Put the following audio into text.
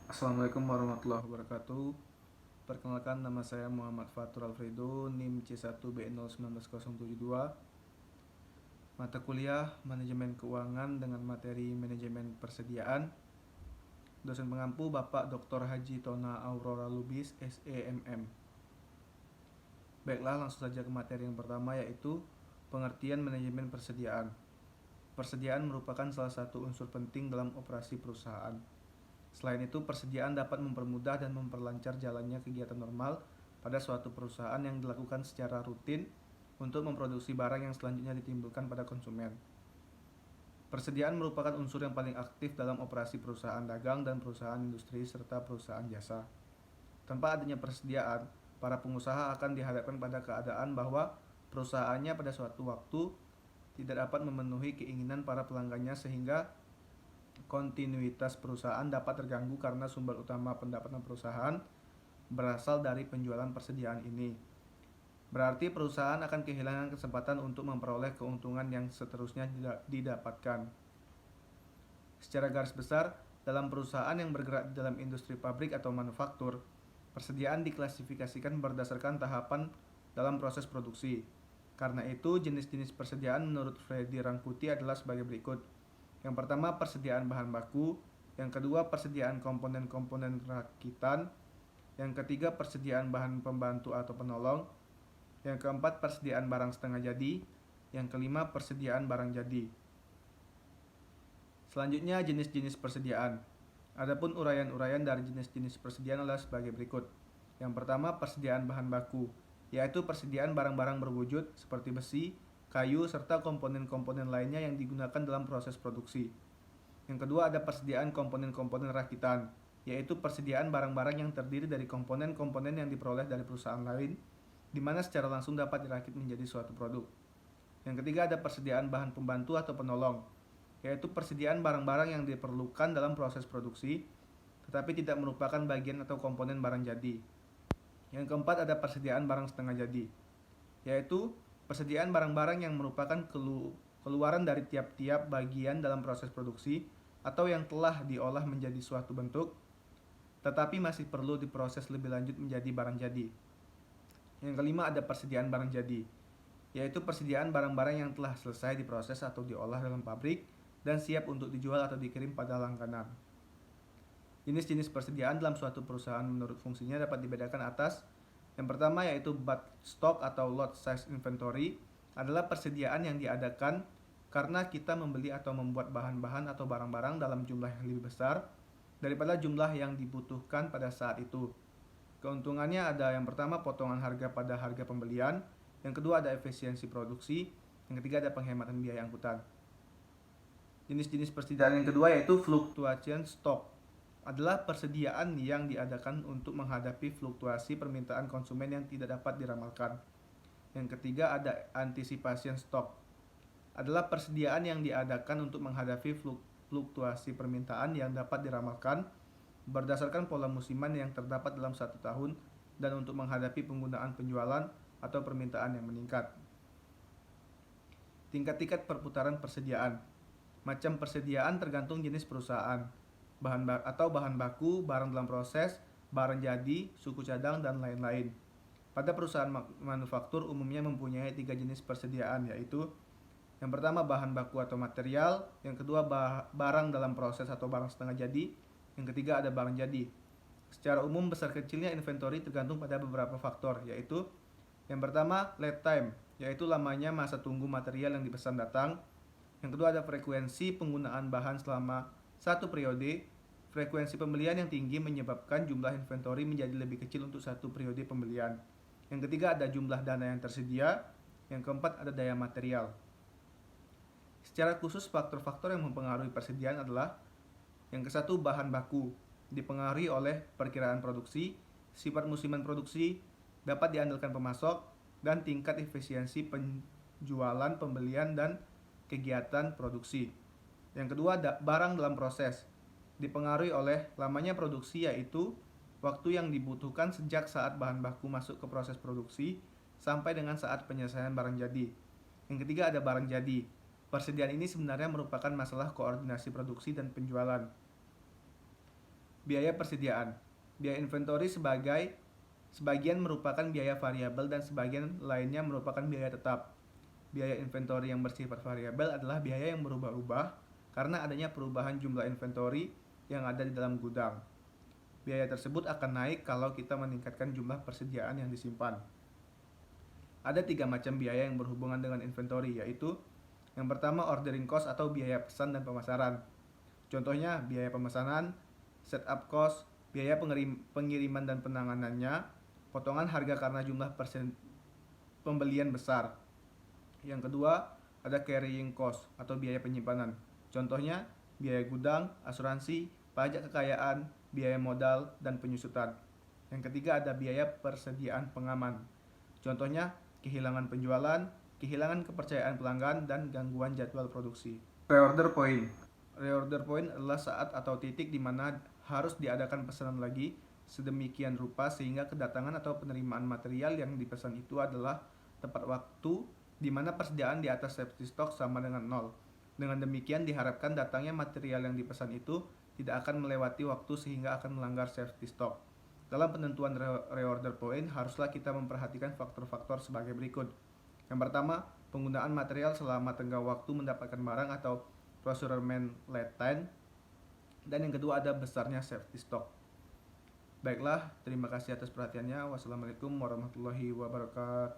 Assalamualaikum warahmatullahi wabarakatuh. Perkenalkan, nama saya Muhammad Fatur Alfredo, NIM C1B019072. Mata kuliah Manajemen Keuangan dengan materi Manajemen Persediaan. Dosen pengampu Bapak Dr. Haji Tona Aurora Lubis, SEMM. Baiklah, langsung saja ke materi yang pertama, yaitu pengertian manajemen persediaan. Persediaan merupakan salah satu unsur penting dalam operasi perusahaan. Selain itu, persediaan dapat mempermudah dan memperlancar jalannya kegiatan normal pada suatu perusahaan yang dilakukan secara rutin untuk memproduksi barang yang selanjutnya ditimbulkan pada konsumen. Persediaan merupakan unsur yang paling aktif dalam operasi perusahaan dagang dan perusahaan industri serta perusahaan jasa. Tanpa adanya persediaan, para pengusaha akan dihadapkan pada keadaan bahwa perusahaannya pada suatu waktu tidak dapat memenuhi keinginan para pelanggannya, sehingga kontinuitas perusahaan dapat terganggu karena sumber utama pendapatan perusahaan berasal dari penjualan persediaan ini. Berarti perusahaan akan kehilangan kesempatan untuk memperoleh keuntungan yang seterusnya didapatkan. Secara garis besar, dalam perusahaan yang bergerak di dalam industri pabrik atau manufaktur, persediaan diklasifikasikan berdasarkan tahapan dalam proses produksi. Karena itu, jenis-jenis persediaan menurut Freddy Rangkuti adalah sebagai berikut. Yang pertama, persediaan bahan baku. Yang kedua, persediaan komponen-komponen rakitan. Yang ketiga, persediaan bahan pembantu atau penolong. Yang keempat, persediaan barang setengah jadi. Yang kelima, persediaan barang jadi. Selanjutnya, jenis-jenis persediaan. Adapun uraian-uraian dari jenis-jenis persediaan adalah sebagai berikut. Yang pertama, persediaan bahan baku, yaitu persediaan barang-barang berwujud seperti besi, kayu, serta komponen-komponen lainnya yang digunakan dalam proses produksi. Yang kedua, ada persediaan komponen-komponen rakitan, yaitu persediaan barang-barang yang terdiri dari komponen-komponen yang diperoleh dari perusahaan lain, di mana secara langsung dapat dirakit menjadi suatu produk. Yang ketiga, ada persediaan bahan pembantu atau penolong, yaitu persediaan barang-barang yang diperlukan dalam proses produksi, tetapi tidak merupakan bagian atau komponen barang jadi. Yang keempat, ada persediaan barang setengah jadi, yaitu persediaan barang-barang yang merupakan keluaran dari tiap-tiap bagian dalam proses produksi atau yang telah diolah menjadi suatu bentuk, tetapi masih perlu diproses lebih lanjut menjadi barang jadi. Yang kelima, ada persediaan barang jadi, yaitu persediaan barang-barang yang telah selesai diproses atau diolah dalam pabrik dan siap untuk dijual atau dikirim pada langganan. Jenis-jenis persediaan dalam suatu perusahaan menurut fungsinya dapat dibedakan atas. Yang pertama, yaitu bulk stock atau lot size inventory, adalah persediaan yang diadakan karena kita membeli atau membuat bahan-bahan atau barang-barang dalam jumlah yang lebih besar daripada jumlah yang dibutuhkan pada saat itu. Keuntungannya ada: yang pertama, potongan harga pada harga pembelian. Yang kedua, ada efisiensi produksi. Yang ketiga, ada penghematan biaya angkutan. Jenis-jenis persediaan yang kedua yaitu fluctuation stock, adalah persediaan yang diadakan untuk menghadapi fluktuasi permintaan konsumen yang tidak dapat diramalkan. Yang ketiga, ada anticipation stock, adalah persediaan yang diadakan untuk menghadapi fluktuasi permintaan yang dapat diramalkan berdasarkan pola musiman yang terdapat dalam satu tahun dan untuk menghadapi penggunaan penjualan atau permintaan yang meningkat. Tingkat-tingkat perputaran persediaan. Macam persediaan tergantung jenis perusahaan, bahan baku, barang dalam proses, barang jadi, suku cadang, dan lain-lain. Pada perusahaan manufaktur umumnya mempunyai 3 jenis persediaan, yaitu yang pertama, bahan baku atau material. Yang kedua, barang dalam proses atau barang setengah jadi. Yang ketiga, ada barang jadi. Secara umum, besar kecilnya inventory tergantung pada beberapa faktor, yaitu yang pertama, lead time, yaitu lamanya masa tunggu material yang dipesan datang. Yang kedua, ada frekuensi penggunaan bahan selama satu periode. Frekuensi pembelian yang tinggi menyebabkan jumlah inventory menjadi lebih kecil untuk satu periode pembelian. Yang ketiga, ada jumlah dana yang tersedia. Yang keempat, ada daya material. Secara khusus, faktor-faktor yang mempengaruhi persediaan adalah: yang ke-1, bahan baku, dipengaruhi oleh perkiraan produksi, sifat musiman produksi, dapat diandalkan pemasok, dan tingkat efisiensi penjualan, pembelian, dan kegiatan produksi. Yang kedua, barang dalam proses, dipengaruhi oleh lamanya produksi, yaitu waktu yang dibutuhkan sejak saat bahan baku masuk ke proses produksi sampai dengan saat penyelesaian barang jadi. Yang ketiga, ada barang jadi. Persediaan ini sebenarnya merupakan masalah koordinasi produksi dan penjualan. Biaya persediaan. Biaya inventory sebagian merupakan biaya variabel dan sebagian lainnya merupakan biaya tetap. Biaya inventory yang bersifat variabel adalah biaya yang berubah-ubah karena adanya perubahan jumlah inventory yang ada di dalam gudang. Biaya tersebut akan naik kalau kita meningkatkan jumlah persediaan yang disimpan. Ada 3 macam biaya yang berhubungan dengan inventory, yaitu yang pertama ordering cost atau biaya pesan dan pemasaran. Contohnya biaya pemesanan, setup cost, biaya pengiriman dan penanganannya, potongan harga karena jumlah pembelian besar. Yang kedua, ada carrying cost atau biaya penyimpanan. Contohnya biaya gudang, asuransi, pajak kekayaan, biaya modal, dan penyusutan. Yang ketiga, ada biaya persediaan pengaman. Contohnya kehilangan penjualan, kehilangan kepercayaan pelanggan, dan gangguan jadwal produksi. Reorder point. Reorder point adalah saat atau titik di mana harus diadakan pesanan lagi sedemikian rupa sehingga kedatangan atau penerimaan material yang dipesan itu adalah tepat waktu di mana persediaan di atas safety stock sama dengan 0. Dengan demikian diharapkan datangnya material yang dipesan itu tidak akan melewati waktu sehingga akan melanggar safety stock. Dalam penentuan reorder point haruslah kita memperhatikan faktor-faktor sebagai berikut. Yang pertama, penggunaan material selama tenggang waktu mendapatkan barang atau procurement lead time. Dan yang kedua ada besarnya safety stock. Baiklah, terima kasih atas perhatiannya. Wassalamualaikum warahmatullahi wabarakatuh.